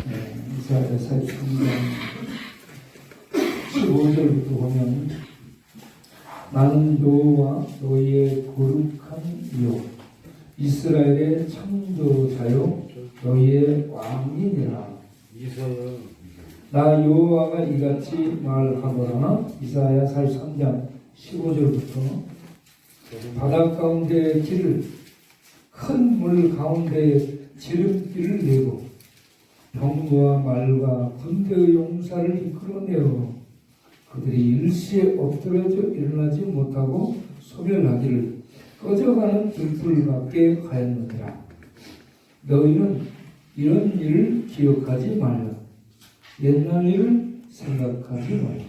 이사야 43장 15절부터 보면 나는 여호와 너희의 거룩한 이요 이스라엘의 창조자요 너희의 왕이니라. 나 여호와가 이같이 말하노라. 이사야 43장 15절부터 바다 가운데 길을 큰 물 가운데 지름길을 내고 병거와 말과 군대의 용사를 이끌어내어 그들이 일시에 엎드러져 일어나지 못하고 소멸하기를 꺼져가는 들불밖에 하였느니라. 너희는 이런 일을 기억하지 말라. 옛날 일을 생각하지 말라.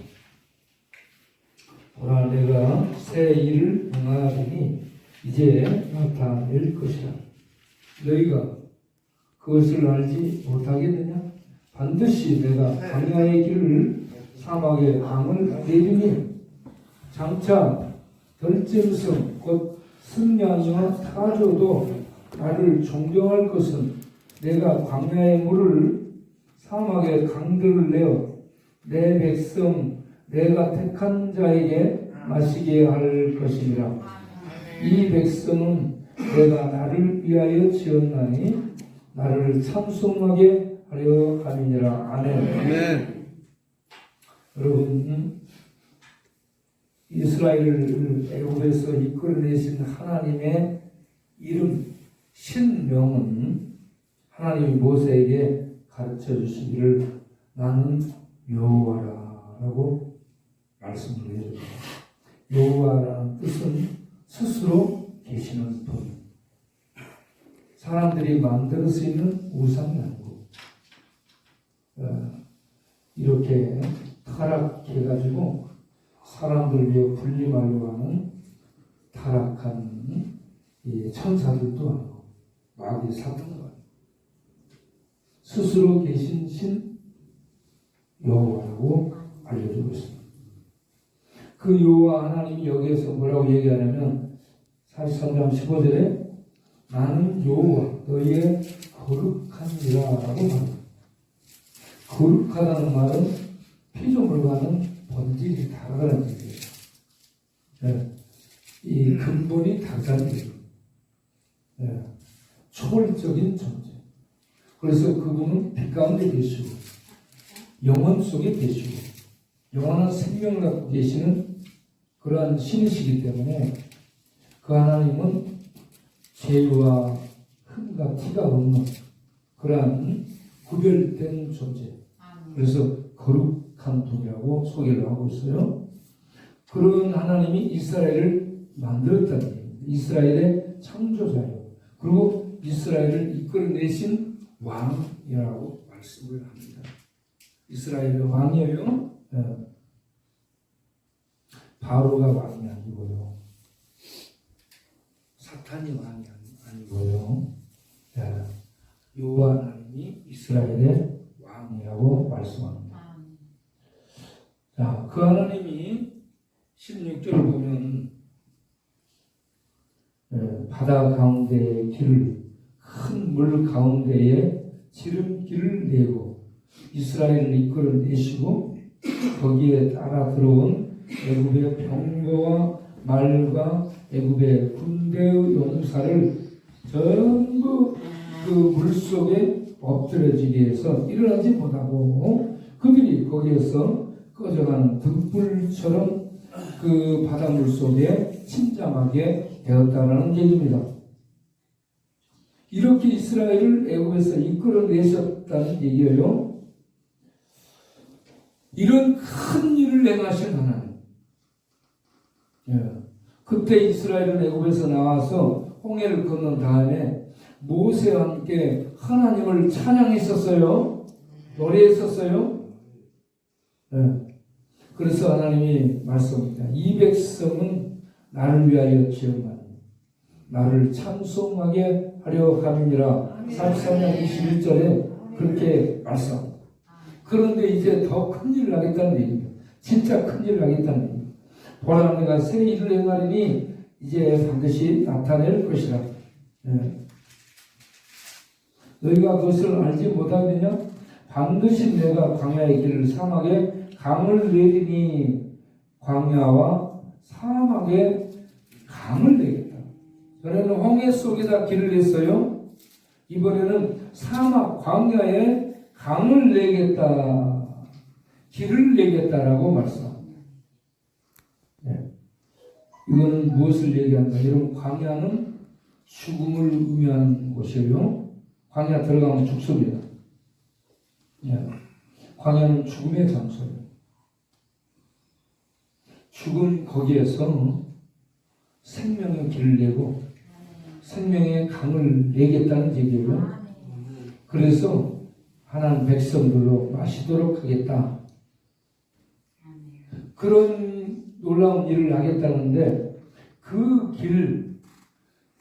보라, 내가 새 일을 행하리니 이제 나타낼 것이라. 너희가 그것을 알지 못하겠느냐? 반드시 내가 광야의 길을 사막의 강을 내리니 장차 덜짐승 곧 승냥이와 타조도 나를 존경할 것은 내가 광야의 물을 사막의 강들을 내어 내 백성 내가 택한 자에게 마시게 할 것이니라. 이 백성은 내가 나를 위하여 지었나니 나를 찬송하게 하려 함이니라. 아멘. 여러분, 이스라엘을 애굽에서 이끌어내신 하나님의 이름, 신명은 하나님이 모세에게 가르쳐 주시기를 나는 여호와라라고 말씀을 해줍니다. 여호와라는 뜻은 스스로 계시는 분. 사람들이 만들 수 있는 우상이 아니고 이렇게 타락해가지고 사람들 위해 군림하려고 하는 타락한 이 천사들도 아니고 마귀 사탄도 아니고 스스로 계신 신 여호와라고 알려주고 있습니다. 그 여호와 하나님이 여기에서 뭐라고 얘기하냐면 43장 15절에 나는 여호와 너희의 거룩하니라 라고 말합니다. 거룩하다는 말은 피조물과는 본질이 다르다는 얘기예요. 네. 이 근본이 다르다는 얘기예요. 네. 초월적인 존재. 그래서 그분은 빛 가운데 계시고 영혼 속에 계시고 영원한 생명을 갖고 계시는 그러한 신이시기 때문에 그 하나님은 죄와 흠과 티가 없는 그러한 구별된 존재. 그래서 거룩한 분이라고 소개를 하고 있어요. 그런 하나님이 이스라엘을 만들었다는 얘기입니다. 이스라엘의 창조자예요. 그리고 이스라엘을 이끌어내신 왕이라고 말씀을 합니다. 이스라엘의 왕이에요. 네. 바로가 왕이 아니고요. 사탄이 왕이 아니고요. 네. 여호와 하나님이 이스라엘의 왕이라고 말씀합니다. 자, 그 하나님이 16절을 보면 바다 가운데의 길을 큰 물 가운데에 지름길을 내고 이스라엘을 이끌어내시고 거기에 따라 들어온 애굽의 병거와 말과 애굽의 군대의 용사를 전부 그 물속에 엎드려지게 해서 일어나지 못하고 그들이 거기에서 꺼져가는 등불처럼 그 바닷물 속에 침잠하게 되었다는 얘기입니다. 이렇게 이스라엘을 애굽에서 이끌어내셨다는 얘기예요. 이런 큰 일을 행하신 하나님. 그때 이스라엘은 애굽에서 나와서 홍해를 건넌 다음에 모세와 함께 하나님을 찬양했었어요. 노래했었어요. 그래서 하나님이 말씀합니다. 이 백성은 나를 위하여 지었나니 나를 찬송하게 하려 함이니라. 43장 21절에 그렇게 말씀합니다. 그런데 이제 더 큰일을 하겠다는 얘기입니다. 진짜 큰일을 하겠다는 얘기입니다. 보라, 내가 새 일을 행하리니 이제 반드시 나타낼 것이라. 너희가 그것을 알지 못하느냐? 반드시 내가 광야의 길을 사막에 강을 내리니 광야와 사막에 강을 내겠다. 전에는 홍해 속에다 길을 냈어요. 이번에는 사막 광야에 강을 내겠다. 길을 내겠다라고 말씀합니다. 네. 이건 무엇을 얘기하는가? 여러분, 광야는 죽음을 의미하는 곳이에요. 광야 들어가면 죽습니다. 네. 광야는 죽음의 장소예요. 죽은 거기에서 생명의 길을 내고 생명의 강을 내겠다는 얘기예요. 그래서 하나님 백성들로 마시도록 하겠다. 그런 놀라운 일을 하겠다는데 그 길,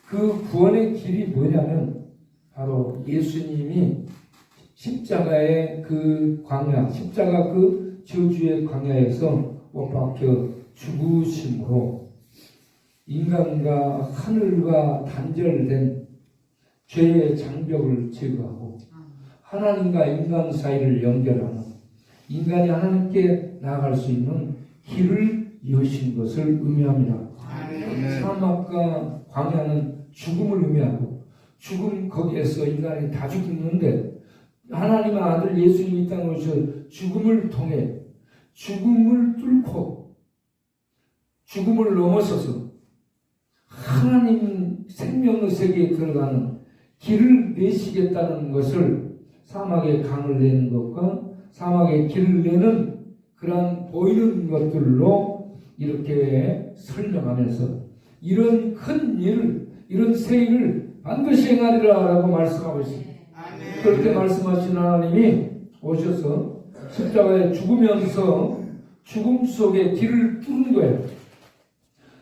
그 구원의 길이 뭐냐면 바로 예수님이 십자가의 그 광야, 십자가 그 저주의 광야에서 못 박혀 죽으심으로 인간과 하늘과 단절된 죄의 장벽을 제거하고 하나님과 인간 사이를 연결하는 인간이 하나님께 나아갈 수 있는 길을 여신 것을 의미합니다. 사막과 광야는 죽음을 의미하고 죽음 거기에서 인간이 다 죽는데 하나님의 아들 예수님이 이 땅에 오셔서 죽음을 통해 죽음을 뚫고 죽음을 넘어서서 하나님 생명의 세계에 들어가는 길을 내시겠다는 것을 사막에 강을 내는 것과 사막에 길을 내는 그러한 보이는 것들로 이렇게 설명하면서 이런 큰 일, 이런 새 일을 반드시 행하리라 라고 말씀하고 있습니다. 그렇게 말씀하신 하나님이 오셔서 십자가에 죽으면서 죽음 속에 길을 뚫는 거예요.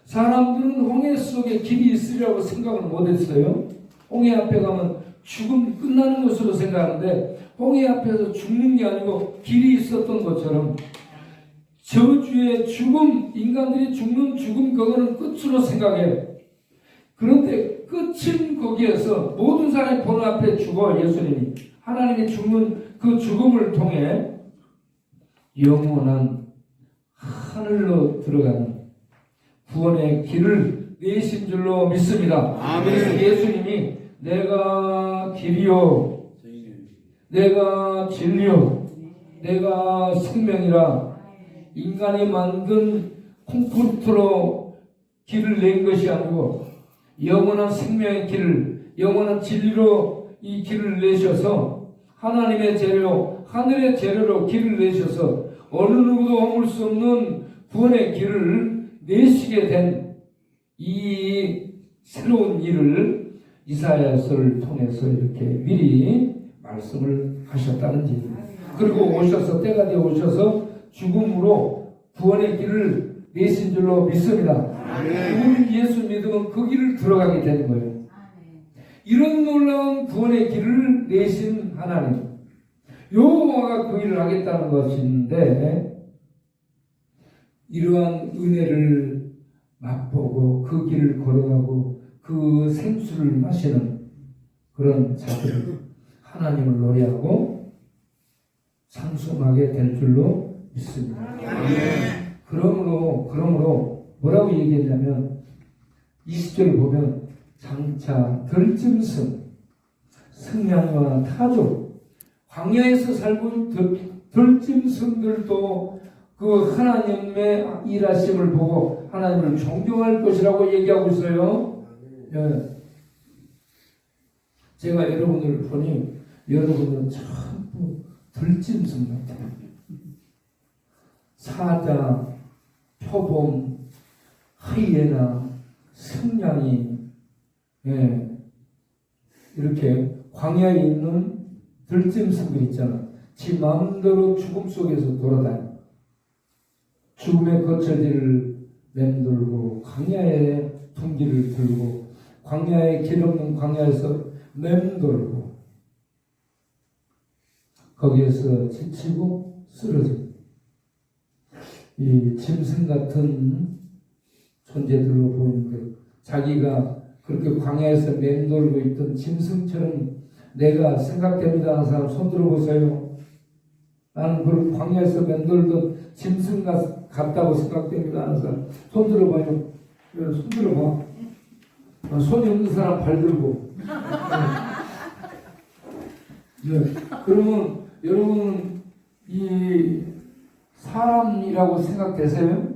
사람들은 홍해 속에 길이 있으리라고 생각을 못했어요. 홍해 앞에 가면 죽음 끝나는 것으로 생각하는데 홍해 앞에서 죽는 게 아니고 길이 있었던 것처럼 저주의 죽음, 인간들이 죽는 죽음 그거는 끝으로 생각해요. 그런데 끝은 거기에서 모든 사람이 보는 앞에 죽어 예수님이 하나님이 죽는 그 죽음을 통해 영원한 하늘로 들어가는 구원의 길을 내신 줄로 믿습니다. 그래서 예수님이 내가 길이요 내가 진리요 내가 생명이라 인간이 만든 콘크리트로 길을 낸 것이 아니고 영원한 생명의 길을 영원한 진리로 이 길을 내셔서 하나님의 재료 하늘의 재료로 길을 내셔서 어느 누구도 허물 수 없는 구원의 길을 내시게 된 이 새로운 일을 이사야서를 통해서 이렇게 미리 말씀을 하셨다는 얘기입니다. 그리고 오셔서 때가 되어 오셔서 죽음으로 구원의 길을 내신 줄로 믿습니다. 우리 예수 믿으면 그 길을 들어가게 되는 거예요. 이런 놀라운 구원의 길을 내신 하나님 여호와가 그 일을 하겠다는 것인데 이러한 은혜를 맛보고 그 길을 걸어가고 그 생수를 마시는 그런 자들을 하나님을 노래하고 상속하게 될 줄로 믿습니다. 그러므로 뭐라고 얘기했냐면 20절을 보면 장차 들짐승 승냥이와 타조 광야에서 살고 있는 들짐승들도 그 하나님의 일하심을 보고 하나님을 존경할 것이라고 얘기하고 있어요. 예. 제가 여러분을 보니 여러분은 전부 들짐승 같아요. 사자, 표범, 하이에나, 승냥이, 예. 이렇게 광야에 있는 들짐승들 있잖아. 지 마음대로 죽음 속에서 돌아다녀. 죽음의 거처지를 맴돌고 광야의 둥기를 들고 광야의 길 없는 광야에서 맴돌고 거기에서 지치고 쓰러지고 이 짐승 같은 존재들로 보이는데 자기가 그렇게 광야에서 맴돌고 있던 짐승처럼 내가 생각됩니다 하는 사람 손 들어보세요. 나는 그 광야에서 맴돌던 짐승 같다고 생각됩니다 하는 사람 손 들어봐요. 손 들어봐. 손이 없는 사람 발 들고. 네. 그러면 여러분 이 사람이라고 생각되세요?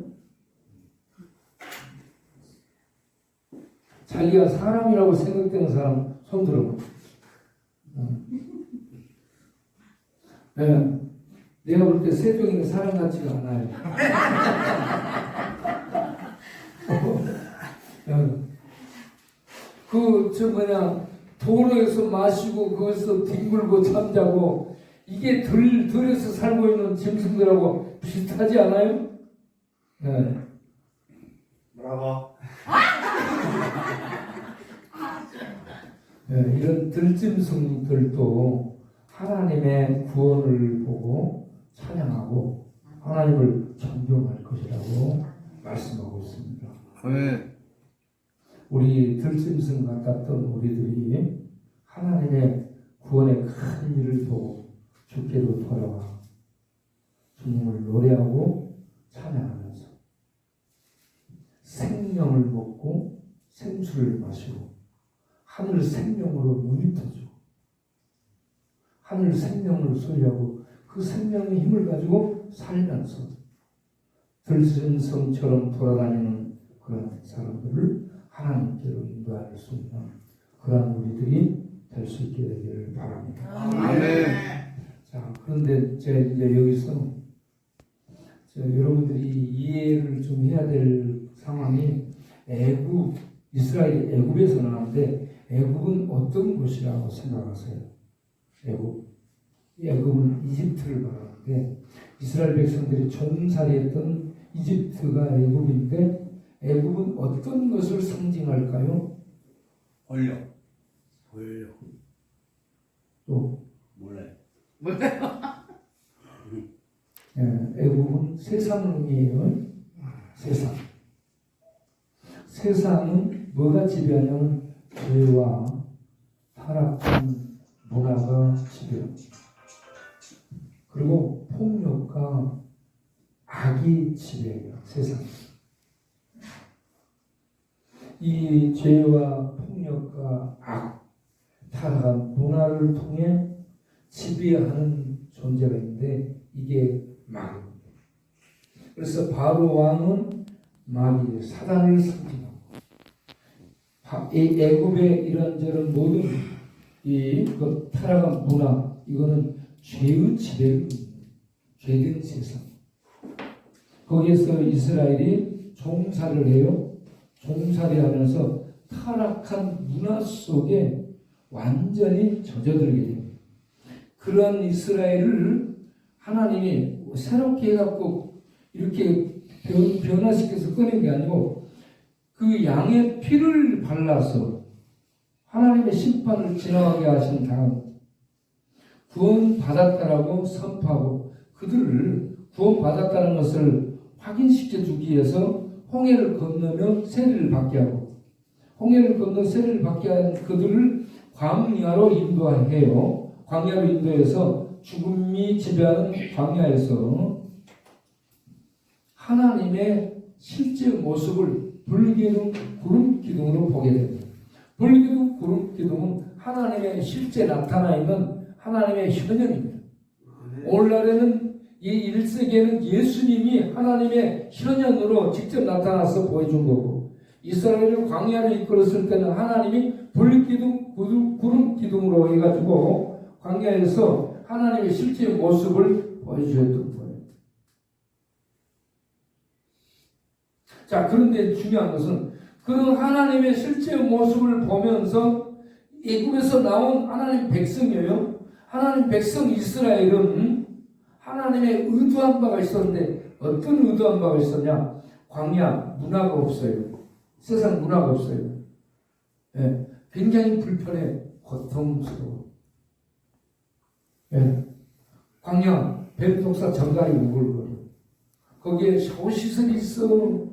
자기가 사람이라고 생각되는 사람 손 들어봐. 네. 내가 볼 때 세종이는 사람 같지가 않아요. 도로에서 마시고 거기서 뒹굴고 잠자고 이게 들에서 살고 있는 짐승들하고 비슷하지 않아요? 네. 뭐라고? 네, 이런 들짐승들도 하나님의 구원을 보고 찬양하고 하나님을 존경할 것이라고 말씀하고 있습니다. 네. 우리 들짐승 같았던 우리들이 하나님의 구원의 큰 일을 보고 주께로 돌아와 주님을 노래하고 찬양하면서 생명을 먹고 생수를 마시고 하늘 생명으로 눈이 떠지고 하늘 생명을 소유하고 그 생명의 힘을 가지고 살면서 들짐승처럼 돌아다니는 그런 사람들을 하나님께로 인도할 수 있는 그런 우리들이 될 수 있게 되기를 바랍니다. 아멘. 자, 그런데 제가 이제 여기서 여러분들이 이해를 좀 해야 될 상황이 이스라엘이 애굽에서 나왔는데 애굽은 어떤 곳이라고 생각하세요? 애굽은 이집트를 말하는데 이스라엘 백성들이 종살이했던 이집트가 애굽인데 애굽은 어떤 것을 상징할까요? 권력. 또 몰라요. 애굽은 세상을 의미해요. 세상은 뭐가 지배하냐면 죄와 타락한 문화가 지배합니다. 그리고 폭력과 악이 지배해요. 세상. 이 죄와 폭력과 악, 타락한 문화를 통해 지배하는 존재가 있는데 이게 마귀입니다. 그래서 바로 왕은 마귀, 사단을 상징하고 이 애굽의 이런저런 모든 그 타락한 문화 이거는 죄의 지배를 죄된 세상. 거기에서 이스라엘이 종살이를 해요. 종살이하면서 타락한 문화 속에 완전히 젖어들게 됩니다. 그런 이스라엘을 하나님이 새롭게 해갖고 이렇게 변화시켜서 꺼낸 게 아니고 그 양의 피를 발라서 하나님의 심판을 지나가게 하신 다음 구원받았다라고 선포하고 그들을 구원받았다는 것을 확인시켜 주기 위해서 홍해를 건너며 세리를 받게 하고 홍해를 건너 세리를 받게 한 그들을 광야로 인도해요. 광야로 인도해서 죽음이 지배하는 광야에서 하나님의 실제 모습을 불기둥, 구름 기둥으로 보게 됩니다. 불기둥, 구름 기둥은 하나님의 실제 나타나 있는 하나님의 현현입니다. 오늘날에는 이 1세기에는 예수님이 하나님의 현현으로 직접 나타나서 보여준 거고 이스라엘을 광야로 이끌었을 때는 하나님이 불기둥, 구름 기둥으로 해가지고 광야에서 하나님의 실제 모습을 보여주셨던 거예요. 자, 그런데 중요한 것은 그런 하나님의 실제 모습을 보면서 애굽에서 나온 하나님 백성이에요. 하나님 백성 이스라엘은 하나님의 의도한 바가 있었는데 어떤 의도한 바가 있었냐? 광야 문화가 없어요. 세상 문화가 없어요. 네, 굉장히 불편해, 고통스러워. 네, 광야 뱀독사 정갈이 우글거려. 거기에 샤워시설이 있어,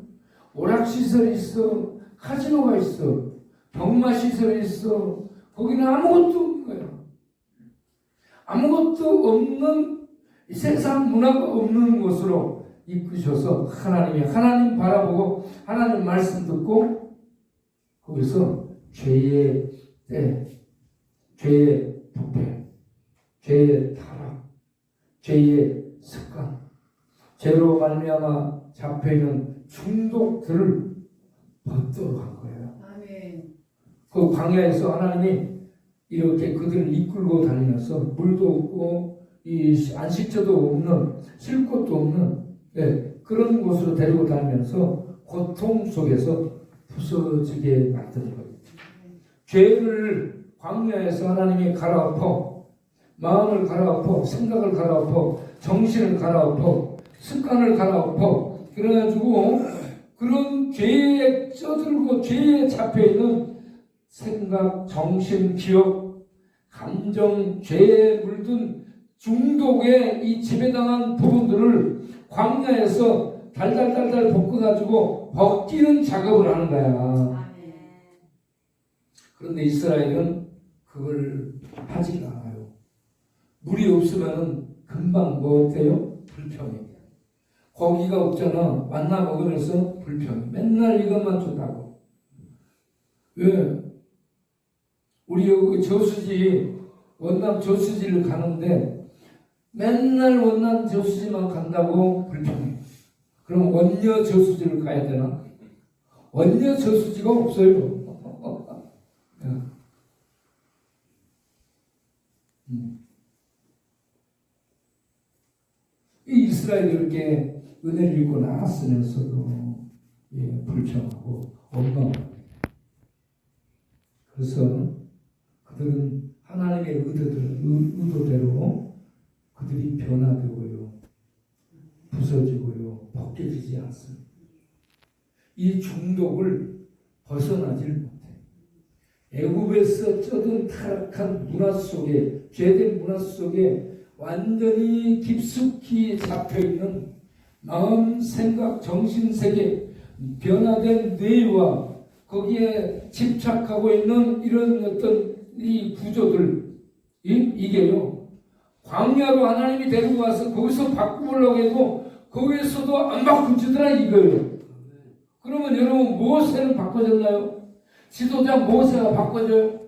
오락시설이 있어, 카지노가 있어, 병마시설이 있어. 거기는 아무것도 없는 거야. 아무것도 없는 이 세상 문화가 없는 곳으로 이끄셔서 하나님 바라보고 하나님 말씀 듣고 거기서 죄의 때, 죄의 부패, 죄의 타락, 죄의 습관, 죄로 말미암아 잡혀있는 중독들을 벗도록 한 거예요. 아멘. 그 광야에서 하나님이 이렇게 그들을 이끌고 다니면서 물도 없고 이 안식처도 없는 쉴 곳도 없는 그런 곳으로 데리고 다니면서 고통 속에서 부서지게 만드는 거예요. 죄를 광야에서 하나님이 갈아엎어 마음을 갈아엎어 생각을 갈아엎어 정신을 갈아엎어 습관을 갈아엎어 그래가지고 그런 죄에 쪄들고 죄에 잡혀있는 생각, 정신, 기억, 감정, 죄에 물든 중독에 이 지배당한 부분들을 광야에서 달달달달 볶아가지고 벗기는 작업을 하는 거야. 그런데 이스라엘은 그걸 하지 않아요. 물이 없으면 금방 뭐 어때요? 불평해. 고기가 없잖아. 만나 먹으면서 불평해. 맨날 이것만 준다고. 왜? 우리 여기 저수지, 원남 저수지를 가는데 맨날 원남 저수지만 간다고 불평해. 그럼 원녀 저수지를 가야 되나? 원녀 저수지가 없어요. 이 이스라엘이 이렇게 은혜를 입고 나왔으면서도 불평하고 원망하고 그래서 그들은 하나님의 의도대로 그들이 변화되고요 부서지고요 벗겨지지 않습니다. 이 중독을 벗어나질 못해. 애굽에서 쩌든 타락한 문화 속에 죄된 문화 속에 완전히 깊숙이 잡혀있는 마음, 생각, 정신세계 변화된 뇌와 거기에 집착하고 있는 이런 어떤 이 구조들 이게요 광야로 하나님이 데리고 와서 거기서 바꾸려고 해도 거기에서도 안 바꾸지더라 이거예요. 그러면 여러분 모세는 바꿔졌나요? 지도자 모세가 바꿔져요?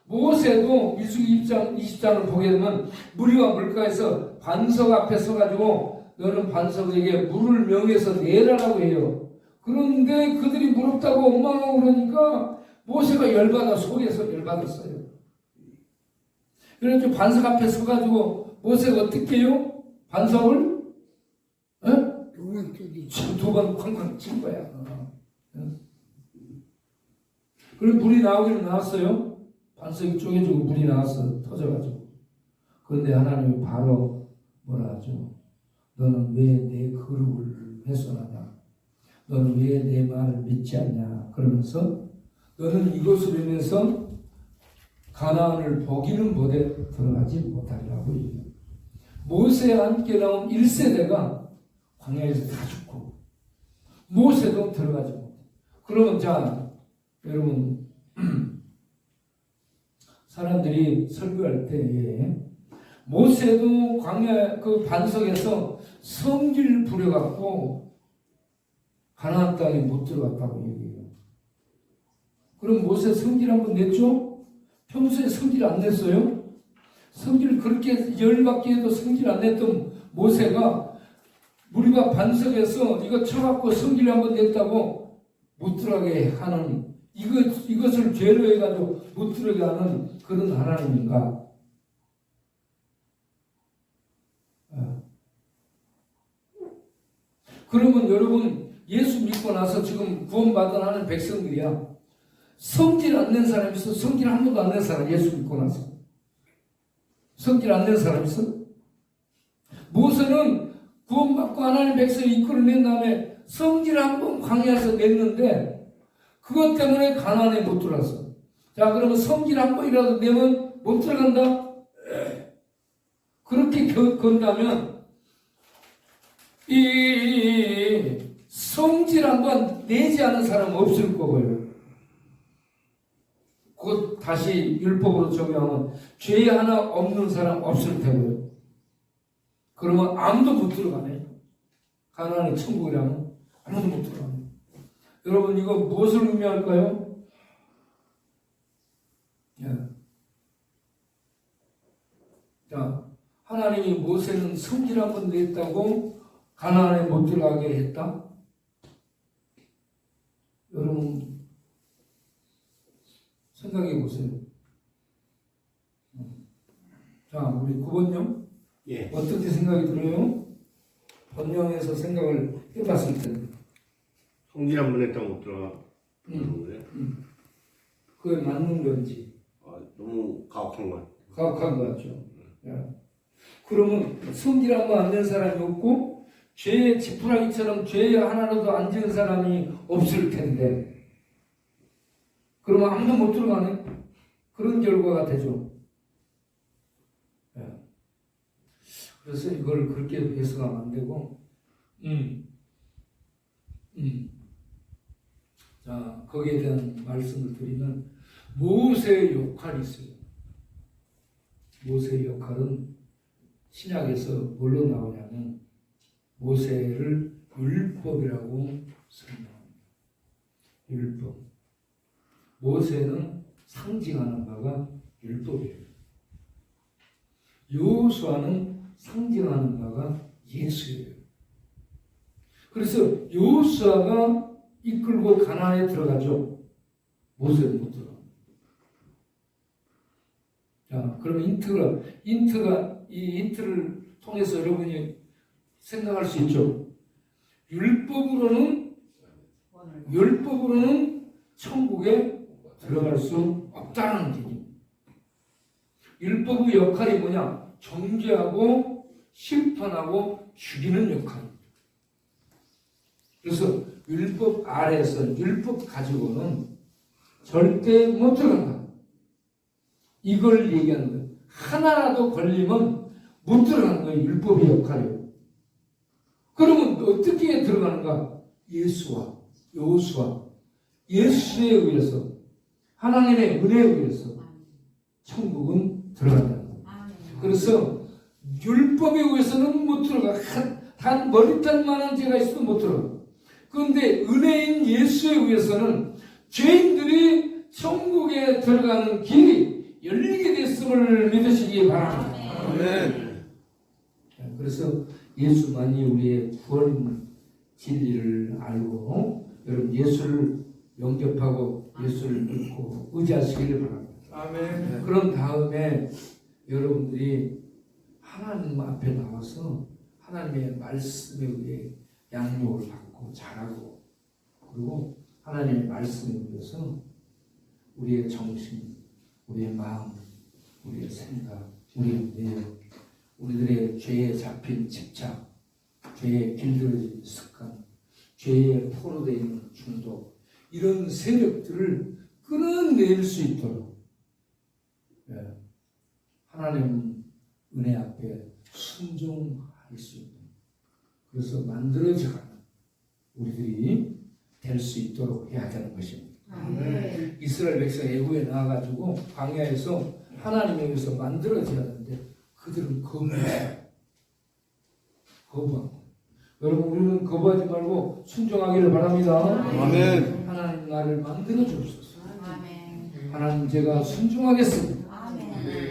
모세도 민수기 20장을 보게 되면 무리와 물가에서 반석 앞에 서가지고 너는 반석에게 물을 명해서 내라라고 해요. 그런데 그들이 무섭다고 원망하고 그러니까 모세가 열받아 속에서 열받았어요. 그래서 반석 앞에 서가지고 모세가 어떻게 해요? 반석을 두 번 쾅쾅 친 거야. 그리고 물이 나오기는 나왔어요. 반석이 쪼개지고 물이 나와서 터져가지고. 그런데 하나님이 바로 뭐라 하죠? 너는 왜 내 거룩을 훼손하냐? 너는 왜 내 말을 믿지 않냐? 그러면서 너는 이것으로 인해서 가나안을 보기는 못해 들어가지 못하리라고 얘기해요. 모세와 함께 나온 1세대가 광야에서 다 죽고 모세도 들어가지 못해. 그러면 자 여러분 사람들이 설교할 때 모세도 광야 그 반석에서 성질 부려갖고 가나안 땅에 못 들어갔다고 얘기해요. 그럼 모세 성질 한번 냈죠? 평소에 성질 안 냈어요? 성질 그렇게 열받게 해도 성질 안 냈던 모세가 우리가 반석에서 이거 쳐갖고 성질 한번 냈다고 못 들어가게 하는 이것을 죄로 해가지고 못 들어가게 하는 그런 하나님인가? 그러면 여러분 예수 믿고 나서 지금 구원받은 하는 백성들이야. 성질 안 낸 사람 있어? 성질 한 번도 안 낸 사람 예수 믿고 나서 성질 안 낸 사람 있어? 모세는 구원받고 하나님 백성을 이끌어낸 다음에 성질 한 번 광야에서 냈는데 그것 때문에 가나안에 못 들어갔어. 자 그러면 성질 한 번이라도 내면 못 들어간다? 그렇게 건다면 이 성질 한 번 내지 않은 사람은 없을 거고요. 곧 다시 율법으로 적용하면 죄 하나 없는 사람 없을 테고요. 그러면 아무도 못 들어가네. 가나안의 천국이라면 아무도 못 들어가네. 여러분 이거 무엇을 의미할까요? 예. 자, 하나님이 모세는 성질 한번 냈다고 가나안에 못 들어가게 했다? 여러분 생각해 보세요. 자, 우리 9번령 예. 어떻게 생각이 들어요? 번영에서 생각을 해봤을 텐데. 성질 한 번 했다고 못 들어가는 거예요? 그게 맞는 건지 아, 너무 가혹한 것 같아요. 가혹한 것 같죠. 예. 그러면 성질 한번 안 낸 사람이 없고 죄의 지푸라기처럼 죄 하나로도 안 지은 사람이 없을 텐데 그러면 아무도 못 들어가네. 그런 결과가 되죠. 예. 그래서 이걸 그렇게 해석하면 안 되고 자, 거기에 대한 말씀을 드리면 모세의 역할이 있어요. 모세의 역할은 신약에서 뭘로 나오냐면 모세를 율법이라고 설명합니다. 율법. 모세는 상징하는 바가 율법이에요. 여호수아는 상징하는 바가 예수예요. 그래서 여호수아가 이끌고 가나안에 들어가죠. 모세는 못 들어가. 자, 그러면 이 힌트를 통해서 여러분이 생각할 수 있죠. 율법으로는 천국에 들어갈 수 없다는 얘기입니다. 율법의 역할이 뭐냐? 정죄하고 심판하고 죽이는 역할입니다. 그래서 율법 아래에서 율법 가지고는 절대 못 들어간다. 이걸 얘기하는 거예요. 하나라도 걸리면 못 들어가는 거예요. 율법의 역할이에요. 그러면 어떻게 들어가는가? 예수와 여호수아 예수에 의해서 하나님의 은혜에 의해서 천국은 들어간다. 그래서 율법에 의해서는 못 들어가. 단 머리털만한 죄가 있어도 못 들어가. 그런데 은혜인 예수에 의해서는 죄인들이 천국에 들어가는 길이 열리게 됐음을 믿으시기 바랍니다. 아멘. 그래서 예수만이 우리의 구원 진리를 알고 여러분 예수를 영접하고 예수를 믿고 의지하시기를 바랍니다. 아멘. 그런 다음에 여러분들이 하나님 앞에 나와서 하나님의 말씀에 의해 양육을 받고 자라고 그리고 하나님의 말씀에 의해서 우리의 정신, 우리의 마음, 우리의 생각, 우리의 뇌, 우리들의 죄에 잡힌 집착, 죄에 길들여진 습관, 죄에 포로되어 있는 중독 이런 세력들을 끊어낼 수 있도록 하나님 은혜 앞에 순종할 수 있는 그래서 만들어져가는 우리들이 될 수 있도록 해야 되는 것입니다. 이스라엘 백성 애굽에 나와가지고 광야에서 하나님에 의해서 만들어져야 하는데 그들은 거부하고 여러분 우리는 거부하지 말고 순종하기를 바랍니다. 아멘. 하나님 나를 만들어 주옵소서. 하나님 제가 순종하겠습니다.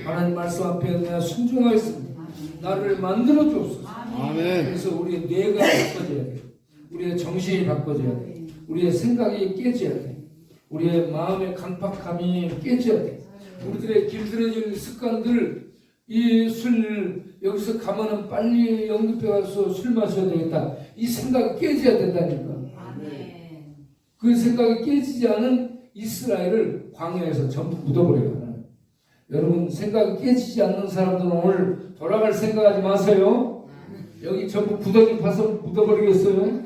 하나님 말씀 앞에 내가 순종하겠습니다. 나를 만들어 주옵소서. 아멘. 그래서 우리의 뇌가 바꿔져야 돼. 우리의 정신이 바꿔져야 돼. 우리의 생각이 깨져야 돼. 우리의 마음의 강팍함이 깨져야 돼. 우리들의 길들여진 습관들 이 술 여기서 가면은 빨리 영등포 가서 술 마셔야 되겠다. 이 생각이 깨져야 된다니까. 그 생각이 깨지지 않은 이스라엘을 광야에서 전부 묻어버려요. 여러분 생각이 깨지지 않는 사람들은 오늘 돌아갈 생각하지 마세요. 여기 전부 구덩이 파서 묻어버리겠어요?